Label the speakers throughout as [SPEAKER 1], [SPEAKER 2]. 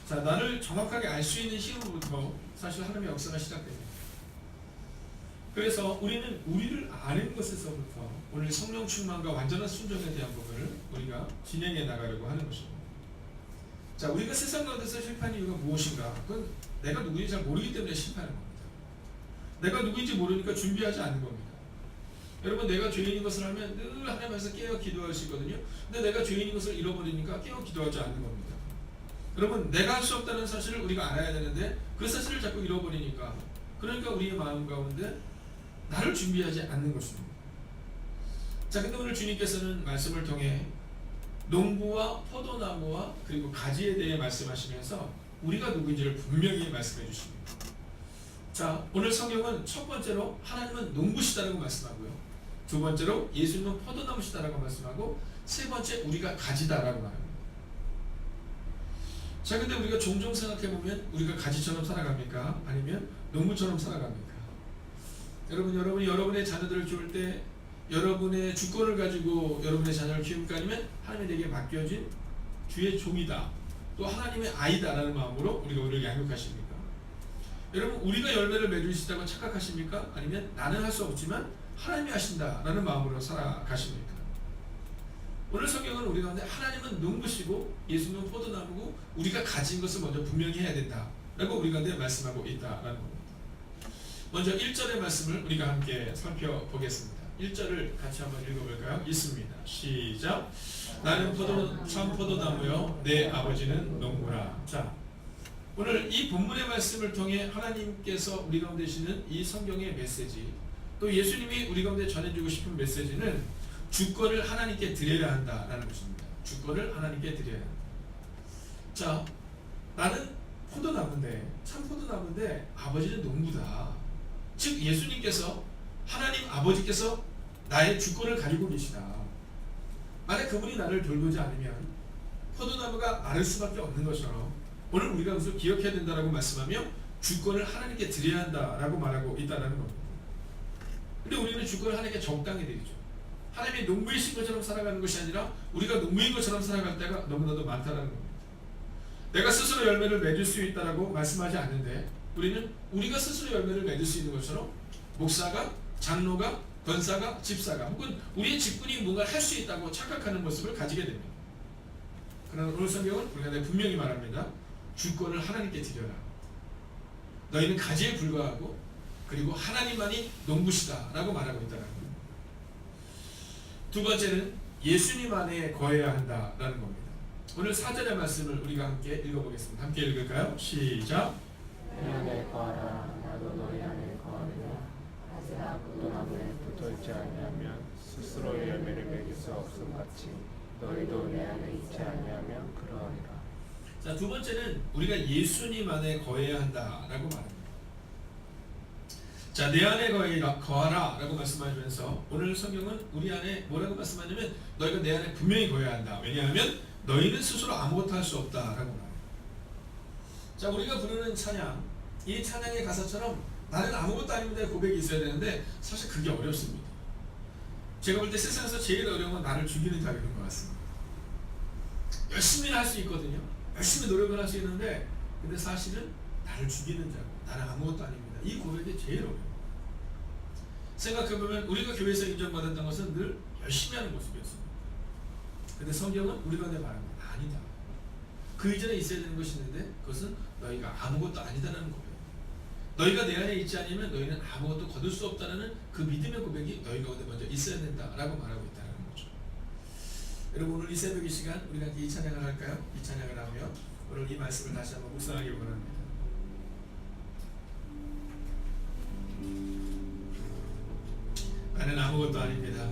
[SPEAKER 1] 자, 나를 정확하게 알 수 있는 시간부터 사실 하나님의 역사가 시작됩니다. 그래서 우리는 우리를 아는 것에서부터 오늘 성령 충만과 완전한 순종에 대한 부분을 우리가 진행해 나가려고 하는 것입니다. 자, 우리가 세상 가운데서 실패하는 이유가 무엇인가? 그건 내가 누구인지 잘 모르기 때문에 실패하는 겁니다. 내가 누구인지 모르니까 준비하지 않는 겁니다. 여러분, 내가 죄인인 것을 알면 늘 하나님 앞에서 깨어 기도할 수 있거든요. 근데 내가 죄인인 것을 잃어버리니까 깨어 기도하지 않는 겁니다. 여러분, 내가 할 수 없다는 사실을 우리가 알아야 되는데 그 사실을 자꾸 잃어버리니까, 그러니까 우리의 마음 가운데 나를 준비하지 않는 것입니다. 자, 근데 오늘 주님께서는 말씀을 통해 농부와 포도나무와 그리고 가지에 대해 말씀하시면서 우리가 누구인지를 분명히 말씀해 주십니다. 자, 오늘 성경은 첫 번째로 하나님은 농부시다라고 말씀하고요, 두 번째로 예수님은 포도나무시다라고 말씀하고, 세 번째 우리가 가지다라고 말합니다. 자, 근데 우리가 종종 생각해보면 우리가 가지처럼 살아갑니까? 아니면 농부처럼 살아갑니까? 여러분이 여러분의 자녀들을 키울 때 여러분의 주권을 가지고 여러분의 자녀를 키웁니까? 아니면 하나님이 내게 맡겨진 주의 종이다, 또 하나님의 아이다라는 마음으로 우리가 우리를 양육하십니까? 여러분, 우리가 열매를 맺을 수 있다고 착각하십니까? 아니면 나는 할 수 없지만 하나님이 하신다라는 마음으로 살아가십니까? 오늘 성경은 우리 가운데 하나님은 농부시고 예수님은 포도나무고 우리가 가진 것을 먼저 분명히 해야 된다라고 우리 가운데 말씀하고 있다라는 겁니다. 먼저 1절의 말씀을 우리가 함께 살펴보겠습니다. 1절을 같이 한번 읽어볼까요? 있습니다. 시작. 나는 참 포도나무요 내 아버지는 농부라. 자, 오늘 이 본문의 말씀을 통해 하나님께서 우리 가운데 계시는 이 성경의 메시지, 또 예수님이 우리 가운데 전해주고 싶은 메시지는 주권을 하나님께 드려야 한다라는 것입니다. 주권을 하나님께 드려야 한다. 자, 나는 포도나무인데, 참 포도나무인데 아버지는 농부다. 즉 예수님께서, 하나님 아버지께서 나의 주권을 가지고 계시다. 만약 그분이 나를 돌보지 않으면 포도나무가 마를 수밖에 없는 것처럼 오늘 우리가 그것을 기억해야 된다라고 말씀하며 주권을 하나님께 드려야 한다라고 말하고 있다는 겁니다. 근데 우리는 주권을 하나님께 적당히 드리죠. 하나님이 농부이신 것처럼 살아가는 것이 아니라 우리가 농부인 것처럼 살아갈 때가 너무나도 많다는 겁니다. 내가 스스로 열매를 맺을 수 있다라고 말씀하지 않는데, 우리는 우리가 스스로 열매를 맺을 수 있는 것처럼 목사가, 장로가, 권사가, 집사가, 혹은 우리의 직분이 뭔가를 할 수 있다고 착각하는 모습을 가지게 됩니다. 그러나 오늘 성경은 우리가 분명히 말합니다. 주권을 하나님께 드려라. 너희는 가지에 불과하고 그리고 하나님만이 농부시다라고 말하고 있다는 겁니다. 두 번째는 예수님 안에 거해야 한다라는 겁니다. 오늘 4절의 말씀을 우리가 함께 읽어보겠습니다. 함께 읽을까요? 시작.
[SPEAKER 2] 내 안에 거하라. 나도 너희 안에 거하리라. 가지가 포도나무에 붙어있지 아니하면 스스로 열매를 맺을 수 없음 같이 너희도 내 안에 있지 아니하면 그러하리라.
[SPEAKER 1] 자, 두 번째는 우리가 예수님 안에 거해야 한다라고 말합니다. 자, 내 안에 거하라 라고 말씀하시면서 오늘 성경은 우리 안에 뭐라고 말씀하냐면 너희가 내 안에 분명히 거해야 한다. 왜냐하면 너희는 스스로 아무것도 할 수 없다라고 말합니다. 자, 우리가 부르는 찬양, 이 찬양의 가사처럼 나는 아무것도 아닙니다의 고백이 있어야 되는데 사실 그게 어렵습니다. 제가 볼 때 세상에서 제일 어려운 건 나를 죽이는 자격인 것 같습니다. 열심히 할 수 있거든요. 열심히 노력을 할 수 있는데, 근데 사실은 나를 죽이는 자고 나는 아무것도 아닙니다, 이 고백이 제일 어려워요. 생각해보면 우리가 교회에서 인정받았던 것은 늘 열심히 하는 모습이었습니다. 근데 성경은 우리 가운데 말합니다. 아니다. 그 이전에 있어야 되는 것이 있는데 그것은 너희가 아무것도 아니다라는 고백. 너희가 내 안에 있지 않으면 너희는 아무것도 거둘 수 없다는 그 믿음의 고백이 너희 가운데 먼저 있어야 된다라고 말하고 있다는 거죠. 여러분, 오늘 이 새벽 이 시간 우리가 이 찬양을 할까요? 이 찬양을 하며 오늘 이 말씀을 다시 한번 묵상하기 원합니다. 나는 아무것도 아닙니다.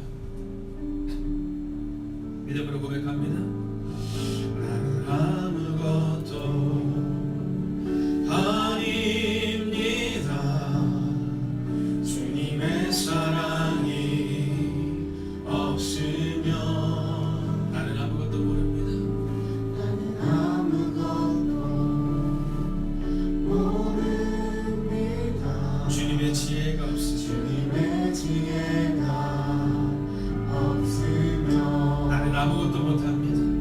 [SPEAKER 1] 믿음으로 고백합니다. 나는 아무것도 아닙니다. 주님의 사랑이 없으면 나는 아무것도 모릅니다.
[SPEAKER 2] 나는 아무것도 모릅니다.
[SPEAKER 1] 주님의 지혜가 없으면
[SPEAKER 2] 주님의 지혜가 없으면
[SPEAKER 1] 나는 아무것도 못합니다.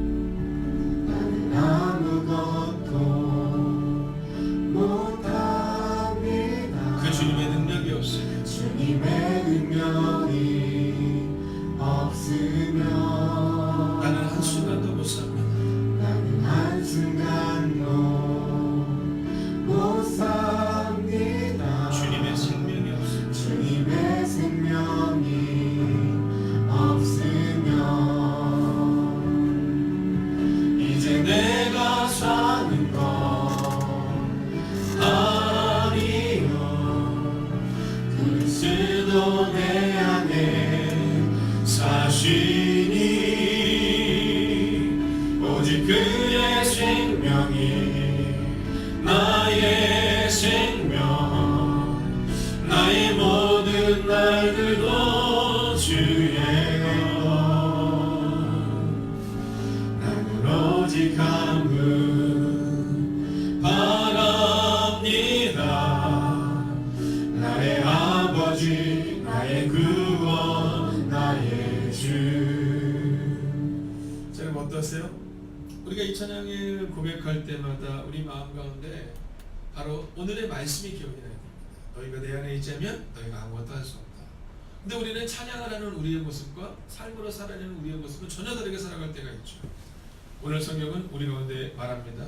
[SPEAKER 1] 이 찬양을 고백할 때마다 우리 마음 가운데 바로 오늘의 말씀이 기억이 나야 됩니다. 너희가 내 안에 있자면 너희가 아무것도 할 수 없다. 근데 우리는 찬양을 하는 우리의 모습과 삶으로 살아내는 우리의 모습은 전혀 다르게 살아갈 때가 있죠. 오늘 성경은 우리 가운데 말합니다.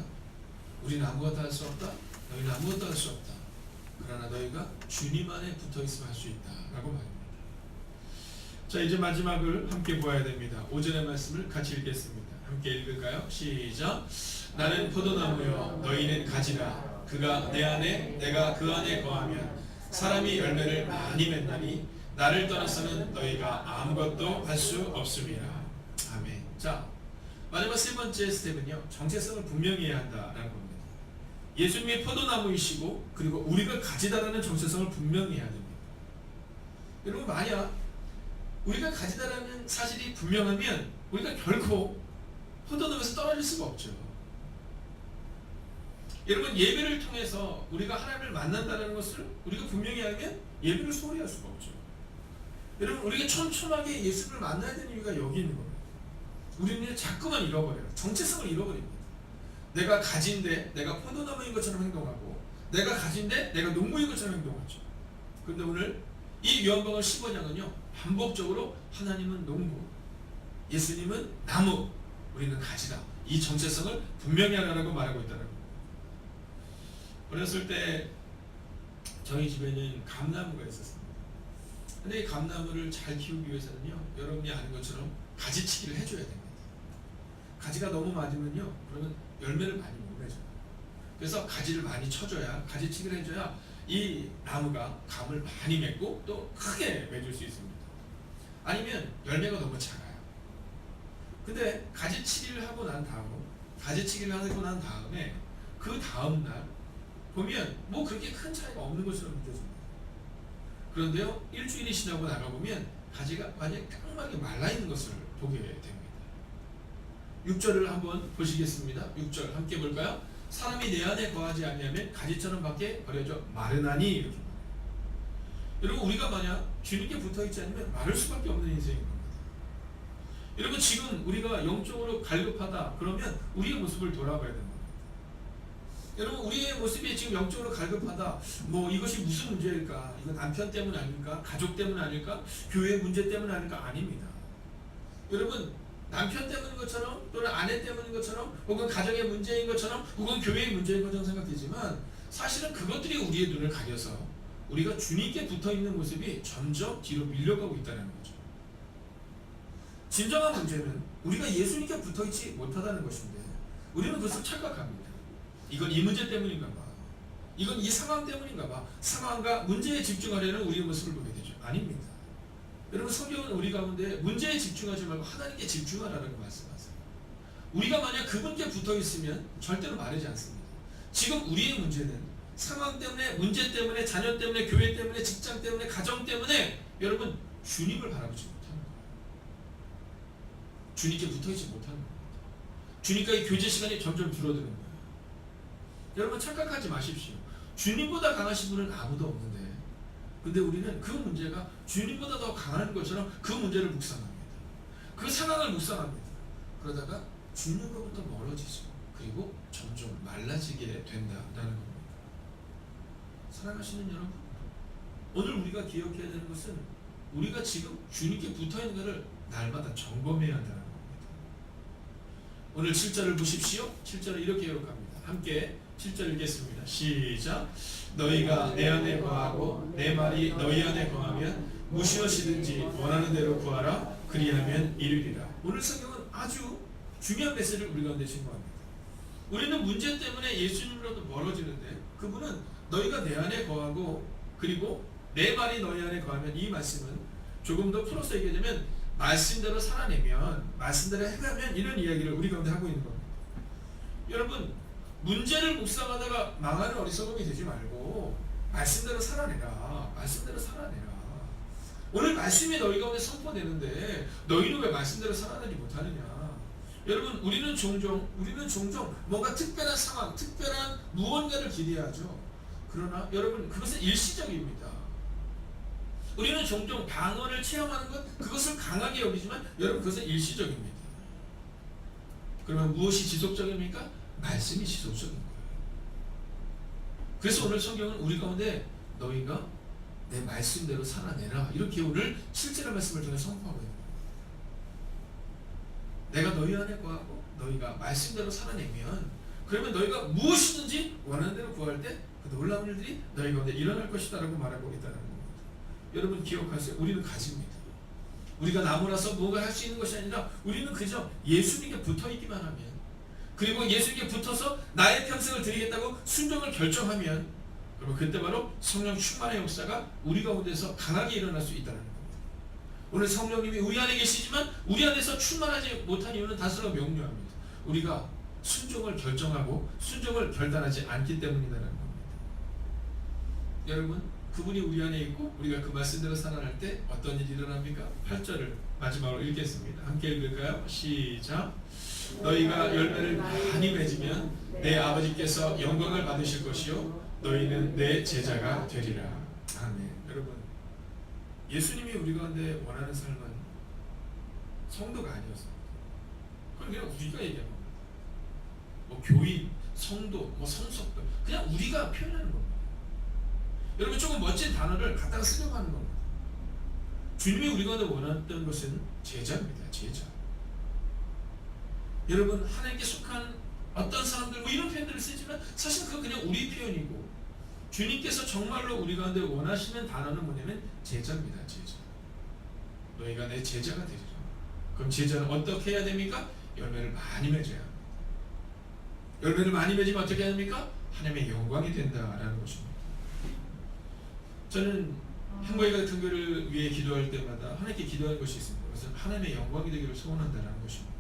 [SPEAKER 1] 우리는 아무것도 할 수 없다. 너희는 아무것도 할 수 없다. 그러나 너희가 주님 안에 붙어있으면 할 수 있다 라고 말합니다. 자, 이제 마지막을 함께 보아야 됩니다. 5절의 말씀을 같이 읽겠습니다. 함께 읽을까요? 시작. 나는 포도나무요 너희는 가지라. 그가 내 안에 내가 그 안에 거하면 사람이 열매를 많이 맺나니 나를 떠나서는 너희가 아무것도 할 수 없음이라. 아멘. 자, 마지막 세 번째 스텝은요, 정체성을 분명히 해야 한다라는 겁니다. 예수님이 포도나무이시고 그리고 우리가 가지다라는 정체성을 분명히 해야 됩니다. 여러분, 만약 우리가 가지다라는 사실이 분명하면 우리가 결코 포도나무에서 떨어질 수가 없죠. 여러분, 예배를 통해서 우리가 하나님을 만난다는 것을 우리가 분명히 알면 예배를 소홀히 할 수가 없죠. 여러분, 우리가 촘촘하게 예수를 만나야 되는 이유가 여기 있는 겁니다. 우리는 자꾸만 잃어버려요. 정체성을 잃어버립니다. 내가 가지인데 내가 포도나무인 것처럼 행동하고, 내가 가지인데 내가 농부인 것처럼 행동하죠. 그런데 오늘 이 요한복음 15장은요 반복적으로 하나님은 농부, 예수님은 나무, 우리는 가지다, 이 정체성을 분명히 하라고 말하고 있다는 겁니다. 어렸을 때 저희 집에는 감나무가 있었습니다. 근데 이 감나무를 잘 키우기 위해서는요, 여러분이 아는 것처럼 가지치기를 해줘야 됩니다. 가지가 너무 맞으면요, 그러면 열매를 많이 못 맺어요. 그래서 가지를 많이 쳐줘야, 가지치기를 해줘야 이 나무가 감을 많이 맺고 또 크게 맺을 수 있습니다. 아니면 열매가 너무 작아요. 근데 가지치기를 하고 난 다음에 그 다음날 보면 뭐 그렇게 큰 차이가 없는 것처럼 느껴집니다. 그런데요, 일주일이 지나고 나가보면 가지가 완전히 깡마게 말라있는 것을 보게 됩니다. 6절을 한번 보시겠습니다. 6절 함께 볼까요? 사람이 내 안에 거하지 아니하면 가지처럼 밖에 버려져 마르나니, 이렇게 말해요. 여러분, 우리가 만약 주님께 붙어있지 않으면 마를 수밖에 없는 인생인 겁니다. 여러분, 지금 우리가 영적으로 갈급하다 그러면 우리의 모습을 돌아봐야 됩니다. 여러분, 우리의 모습이 지금 영적으로 갈급하다, 뭐 이것이 무슨 문제일까? 이건 남편 때문 아닐까? 가족 때문 아닐까? 교회 문제 때문 아닐까? 아닙니다. 여러분, 남편 때문인 것처럼, 또는 아내 때문인 것처럼, 혹은 가정의 문제인 것처럼, 혹은 교회의 문제인 것처럼 생각되지만 사실은 그것들이 우리의 눈을 가려서 우리가 주님께 붙어있는 모습이 점점 뒤로 밀려가고 있다는 거죠. 진정한 문제는 우리가 예수님께 붙어있지 못하다는 것인데, 우리는 그것을 착각합니다. 이건 이 문제 때문인가 봐, 이건 이 상황 때문인가 봐, 상황과 문제에 집중하려는 우리의 모습을 보게 되죠. 아닙니다. 여러분, 성경은 우리 가운데 문제에 집중하지 말고 하나님께 집중하라는 말씀하세요. 우리가 만약 그 문제에 붙어있으면 절대로 마르지 않습니다. 지금 우리의 문제는 상황 때문에, 문제 때문에, 자녀 때문에, 교회 때문에, 직장 때문에, 가정 때문에 여러분 주님을 바라보지 못하는 거예요. 주님께 붙어있지 못하는 겁니다. 주님과의 교제 시간이 점점 줄어드는 거예요. 여러분, 착각하지 마십시오. 주님보다 강하신 분은 아무도 없는데, 근데 우리는 그 문제가 주님보다 더 강한 것처럼 그 문제를 묵상합니다. 그 상황을 묵상합니다. 그러다가 주님으로부터 멀어지죠. 그리고 점점 말라지게 된다는 겁니다. 사랑하시는 여러분, 오늘 우리가 기억해야 되는 것은 우리가 지금 주님께 붙어있는 것을 날마다 점검해야 한다는 겁니다. 오늘 7절을 보십시오. 7절을 이렇게 기록합니다. 함께 7절 읽겠습니다. 시작. 너희가 내 안에 거하고 내 말이 너희 안에 거하면 무엇이든지 원하는 대로 구하라. 그리하면 이루리라. 오늘 성경은 아주 중요한 메시지를 우리 가운데 증거합니다. 우리는 문제 때문에 예수님으로부터 멀어지는데, 그분은 너희가 내 안에 거하고 그리고 내 말이 너희 안에 거하면, 이 말씀은 조금 더 풀어서 얘기하자면 말씀대로 살아내면, 말씀대로 해가면, 이런 이야기를 우리 가운데 하고 있는 겁니다. 여러분, 문제를 묵상하다가 망하는 어리석음이 되지 말고 말씀대로 살아내라. 말씀대로 살아내라. 오늘 말씀이 너희 가운데 선포되는데 너희는 왜 말씀대로 살아내지 못하느냐. 여러분, 우리는 종종 뭔가 특별한 상황, 특별한 무언가를 기대하죠. 그러나 여러분, 그것은 일시적입니다. 우리는 종종 방언을 체험하는 것, 그것을 강하게 여기지만 여러분, 그것은 일시적입니다. 그러면 무엇이 지속적입니까? 말씀이 지속적인 거예요. 그래서 오늘 성경은 우리 가운데 너희가 내 말씀대로 살아내라 이렇게 오늘 실제로 말씀을 통해 선포하고 있는 거예요. 내가 너희 안에 거하고 너희가 말씀대로 살아내면 그러면 너희가 무엇이든지 원하는 대로 구할 때 그 놀라운 일들이 너희 가운데 일어날 것이다 라고 말하고 있다는 겁니다. 여러분 기억하세요. 우리는 가집니다. 우리가 나무라서 무엇을 할 수 있는 것이 아니라 우리는 그저 예수님께 붙어있기만 하면 그리고 예수님께 붙어서 나의 평생을 드리겠다고 순종을 결정하면 그러면 그때 바로 성령 충만의 역사가 우리 가운데서 강하게 일어날 수 있다는 겁니다. 오늘 성령님이 우리 안에 계시지만 우리 안에서 충만하지 못한 이유는 단순하고 명료합니다. 우리가 순종을 결정하고 순종을 결단하지 않기 때문이라는 겁니다. 여러분 그분이 우리 안에 있고 우리가 그 말씀대로 살아날 때 어떤 일이 일어납니까? 8절을 마지막으로 읽겠습니다. 함께 읽을까요? 시작. 너희가 열매를 많이 맺으면 내 아버지께서 영광을 받으실 것이요 너희는 내 제자가 되리라. 아멘. 여러분 예수님이 우리 가운데 원하는 삶은 성도가 아니었습니다. 그건 그냥 우리가 얘기하는 겁니다. 뭐 교인, 성도, 뭐 성석들 그냥 우리가 표현하는 겁니다. 여러분 조금 멋진 단어를 갖다가 쓰려고 하는 겁니다. 주님이 우리 가운데 원했던 것은 제자입니다. 제자. 여러분 하나님께 속한 어떤 사람들 뭐 이런 표현들을 쓰지만 사실 그건 그냥 우리 표현이고 주님께서 정말로 우리 가운데 원하시는 단어는 뭐냐면 제자입니다. 제자. 너희가 내 제자가 되리라. 그럼 제자는 어떻게 해야 됩니까? 열매를 많이 맺어야 합니다. 열매를 많이 맺으면 어떻게 해야 됩니까? 하나님의 영광이 된다라는 것입니다. 저는 행복이가 같은 교를 위해 기도할 때마다 하나님께 기도하는 것이 있습니다. 그것은 하나님의 영광이 되기를 소원한다는 것입니다.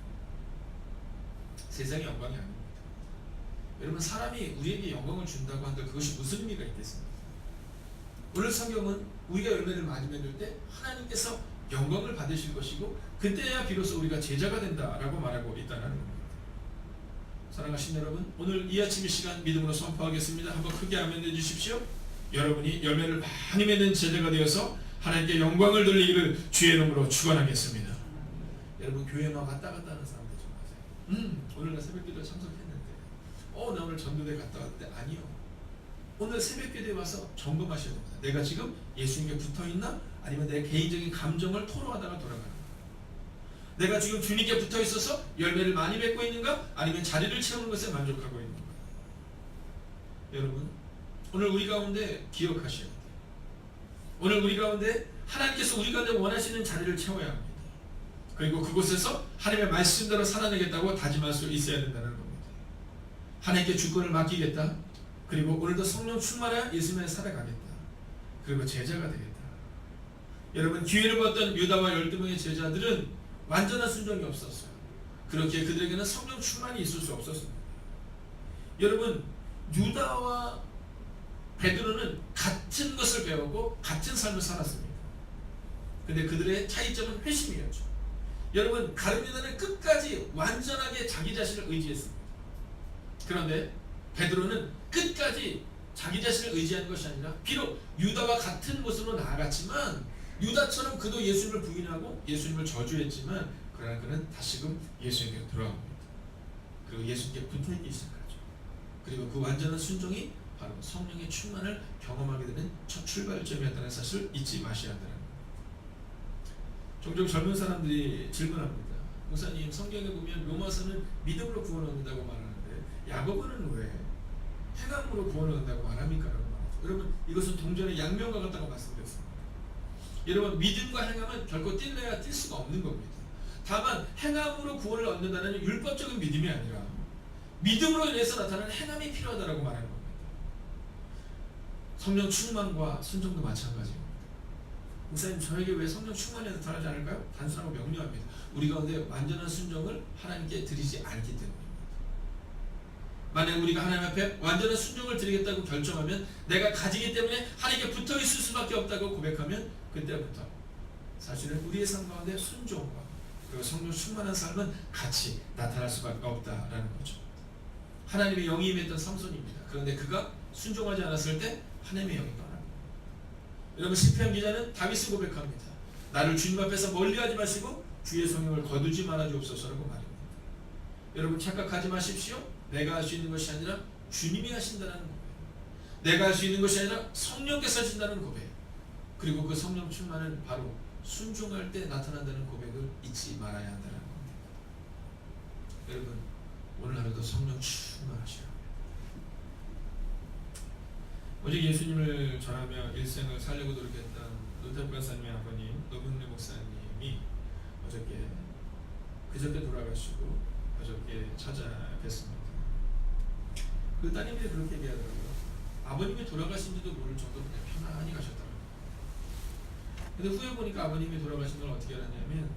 [SPEAKER 1] 세상의 영광이 아닙니다. 여러분 사람이 우리에게 영광을 준다고 한들 그것이 무슨 의미가 있겠습니까? 오늘 성경은 우리가 열매를 많이 맺을 때 하나님께서 영광을 받으실 것이고 그때야 비로소 우리가 제자가 된다라고 말하고 있다는 겁니다. 사랑하신 여러분 오늘 이 아침 이 시간 믿음으로 선포하겠습니다. 한번 크게 아멘 해주십시오. 여러분이 열매를 많이 맺는 제자가 되어서 하나님께 영광을 돌리기를 주의 이름으로 축원하겠습니다. 여러분 교회만 왔다 갔다 하는 사람들 좀 아세요? 오늘 나 새벽기도에 참석했는데 나 오늘 전도대 갔다 왔는데 아니요. 오늘 새벽기도에 와서 점검하셔야 됩니다. 내가 지금 예수님께 붙어있나? 아니면 내 개인적인 감정을 토로하다가 돌아가는 거야. 내가 지금 주님께 붙어있어서 열매를 많이 맺고 있는가? 아니면 자리를 채우는 것에 만족하고 있는가? 여러분 오늘 우리 가운데 기억하셔야 돼요. 오늘 우리 가운데 하나님께서 우리 가운데 원하시는 자리를 채워야 합니다. 그리고 그곳에서 하나님의 말씀대로 살아내겠다고 다짐할 수 있어야 된다는 겁니다. 하나님께 주권을 맡기겠다. 그리고 오늘도 성령 충만하여 예수님의 살아가겠다. 그리고 제자가 되겠다. 여러분 기회를 받던 유다와 12명의 제자들은 완전한 순종이 없었어요. 그렇게 그들에게는 성령 충만이 있을 수 없었습니다. 여러분 유다와 베드로는 같은 것을 배우고 같은 삶을 살았습니다. 근데 그들의 차이점은 회심이었죠. 여러분 가룟 유다는 끝까지 완전하게 자기 자신을 의지했습니다. 그런데 베드로는 끝까지 자기 자신을 의지하는 것이 아니라 비록 유다와 같은 모습으로 나아갔지만 유다처럼 그도 예수님을 부인하고 예수님을 저주했지만 그러나 그는 다시금 예수님께 돌아옵니다. 그리고 예수님께 붙어있기 시작하죠. 그리고 그 완전한 순종이 바로 성령의 충만을 경험하게 되는 첫 출발점이었다는 사실을 잊지 마셔야 한다는 겁니다. 종종 젊은 사람들이 질문합니다. 목사님 성경에 보면 로마서는 믿음으로 구원을 얻는다고 말하는데 야고보는 왜 행함으로 구원을 얻는다고 말합니까? 라고 말하죠. 여러분 이것은 동전의 양면과 같다고 말씀드렸습니다. 여러분 믿음과 행함은 결코 뛸래야 뛸 수가 없는 겁니다. 다만 행함으로 구원을 얻는다는 율법적인 믿음이 아니라 믿음으로 인해서 나타나는 행함이 필요하다고 말하는 겁니다. 성령 충만과 순종도 마찬가지입니다. 목사님 저에게 왜 성령 충만이 나타나지 않을까요? 단순하고 명료합니다. 우리 가운데 완전한 순종을 하나님께 드리지 않기 때문입니다. 만약 우리가 하나님 앞에 완전한 순종을 드리겠다고 결정하면 내가 가지기 때문에 하나님께 붙어 있을 수밖에 없다고 고백하면 그때부터 사실은 우리의 삶 가운데 순종과 그리고 성령 충만한 삶은 같이 나타날 수밖에 없다라는 거죠. 하나님의 영이 임했던 삼손입니다. 그런데 그가 순종하지 않았을 때 하나님의 영이 떠납니다. 여러분 시편 기자는 다윗이 고백합니다. 나를 주님 앞에서 멀리하지 마시고 주의 성령을 거두지 말아 주옵소서라고 말합니다. 여러분 착각하지 마십시오. 내가 할 수 있는 것이 아니라 주님이 하신다는 고백. 내가 할 수 있는 것이 아니라 성령께서 하신다는 고백. 그리고 그 성령 충만은 바로 순종할 때 나타난다는 고백을 잊지 말아야 한다는 겁니다. 여러분 오늘 하루도 성령 충만하시라. 오직 예수님을 전하며 일생을 살려고 노력했던 노태우 박사님의 아버님 노병래 목사님이 그저께 돌아가시고 어저께 찾아뵙습니다. 그 따님들이 그렇게 얘기하더라고요. 아버님이 돌아가신지도 모를 정도로 그냥 편안히 가셨다고. 근데 후에 보니까 아버님이 돌아가신 걸 어떻게 알았냐면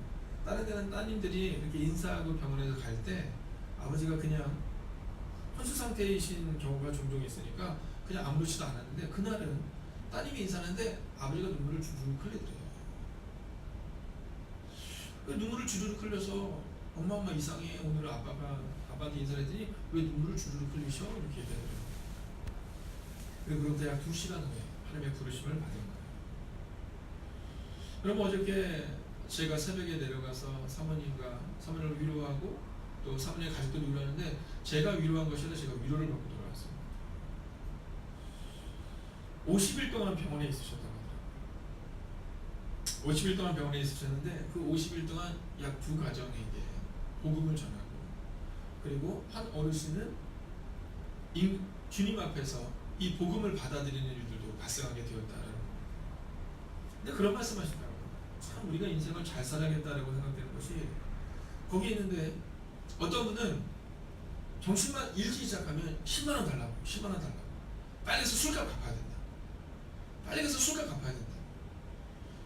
[SPEAKER 1] 다른 데는 따님들이 이렇게 인사하고 병원에서 갈 때 아버지가 그냥 혼수 상태이신 경우가 종종 있으니까 그냥 아무렇지도 않았는데 그날은 따님이 인사하는데 아버지가 눈물을 주르륵 흘리더래요. 그 눈물을 주르륵 흘려서 엄마 이상해. 오늘 아빠한테 인사를 했더니 왜 눈물을 주르륵 흘리셔? 이렇게 얘기하더래요. 그리고 약 2시간 후에 하나님의 부르심을 받은 거예요. 그럼 어저께 제가 새벽에 내려가서 사모님을 위로하고 또 사모님의 가족들을 위로하는데 제가 위로한 것이 아니라 제가 위로를 받고 돌아왔어요. 50일 동안 병원에 있으셨다고 하더라고요. 50일 동안 병원에 있으셨는데 그 50일 동안 약 2가정에게 복음을 전하고 그리고 한 어르신은 주님 앞에서 이 복음을 받아들이는 일들도 발생하게 되었다는 거예요. 근데 그런 말씀하신다고요. 참 우리가 인생을 잘 살아야겠다라고 생각되는 것이 거기에 있는데 어떤 분은 정신만 잃기 시작하면 10만원 달라고 10만원 달라고 빨리 가서 술값 갚아야 된다. 빨리 가서 술값 갚아야 된다.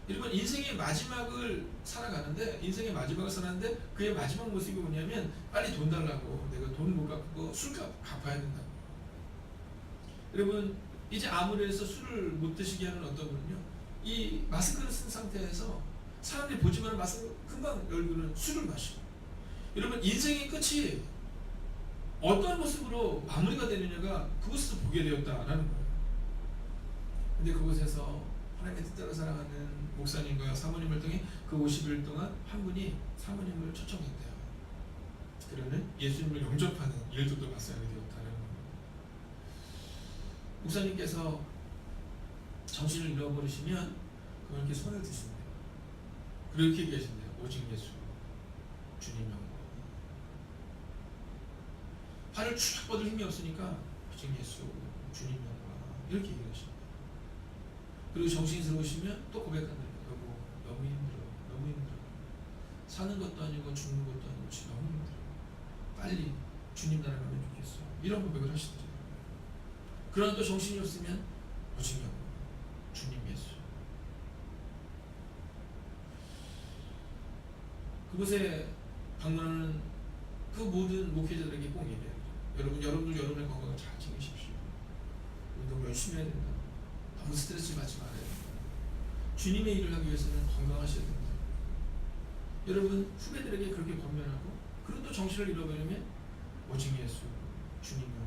[SPEAKER 1] 여러분 인생의 마지막을 살아가는데 그의 마지막 모습이 뭐냐면 빨리 돈 달라고 내가 돈 못 갚고 술값 갚아야 된다고. 여러분 이제 아무리해서 술을 못 드시게 하는 어떤 분은요 이 마스크를 쓴 상태에서 사람들이 보지만 마스크 금방 열고는 술을 마시고 여러분 인생의 끝이 어떤 모습으로 마무리가 되느냐가 그것을 보게 되었다라는 거예요. 근데 그곳에서 하나님의 뜻대로 살아가는 목사님과 사모님을 통해 그 50일 동안 한 분이 사모님을 초청했대요. 그러면 예수님을 영접하는 일들도 발생하게 되었다는 겁니다. 목사님께서 정신을 잃어버리시면 그걸 이렇게 손을 드신대요. 그렇게 계신대요. 오직 예수 주님 영광. 팔을 쭉 뻗을 힘이 없으니까 오직 예수 주님 영광 이렇게 얘기하십니다. 그리고 정신이 들어오시면 또 고백한답니다. 여보 너무 힘들어. 사는 것도 아니고 죽는 것도 아니고 지금 너무 힘들어. 빨리 주님 나라 가면 좋겠어. 이런 고백을 하시더래요. 그러나 또 정신이 없으면 오직 영광 주님 예수. 그곳에 방문하는 그 모든 목회자들에게 꼭 얘기해요. 여러분들 여러분의 건강을 잘 챙기십시오. 운동 열심히 해야 된다. 너무 스트레스 받지 말아야 된다. 주님의 일을 하기 위해서는 건강하셔야 된다. 여러분 후배들에게 그렇게 권면하고 그리고 또 정신을 잃어버리면 오직 예수 주님 영광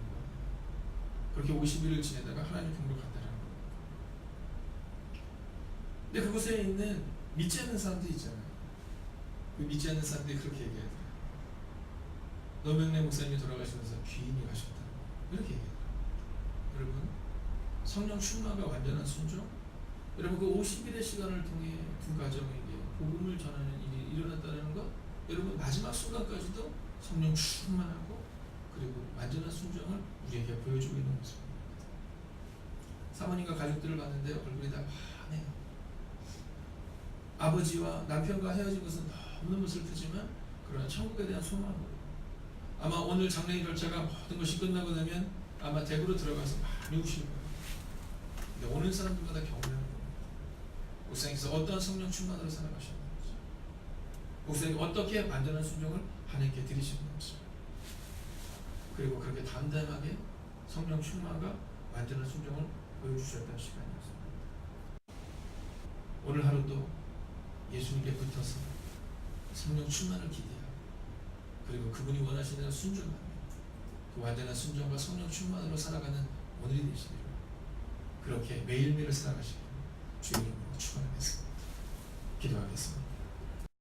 [SPEAKER 1] 그렇게 50일을 지내다가 하나님 품으로 간다는 거예요. 근데 그곳에 있는 믿지 않는 사람들이 있잖아요. 그 믿지 않는 사람들이 그렇게 얘기하더라고요. 노병래 목사님이 돌아가시면서 귀인이 가셨다. 이렇게 얘기해요. 여러분 성령 충만과 완전한 순종. 여러분 그 50일의 시간을 통해 2가정에게 복음을 전하는 일이 일어났다는 것. 여러분 마지막 순간까지도 성령 충만하고 그리고 완전한 순종을 우리에게 보여주고 있는 모습입니다. 사모님과 가족들을 봤는데 얼굴이 다 환해요. 아버지와 남편과 헤어진 것은 너무너무 슬프지만 그러나 천국에 대한 소망으로 아마 오늘 장례 절차가 모든 것이 끝나고 나면 아마 대구로 들어가서 많이 우실 거예요. 근데 오는 사람들마다 경험하는 거예요. 목사님께서 어떠한 성령 충만으로 살아가셨는지, 목사님이 어떻게 완전한 순종을 하나님께 드리셨는지, 그리고 그렇게 담담하게 성령 충만과 완전한 순종을 보여주셨던 시간이었습니다. 오늘 하루도 예수님께 붙어서 성령 충만을 기대하고 그리고 그분이 원하시는 순종하며 그 완전한 순종과 성령 충만으로 살아가는 오늘이 되시기를 그렇게 매일매일 살아가시기를 주의 이름으로 축원하겠습니다. 기도하겠습니다.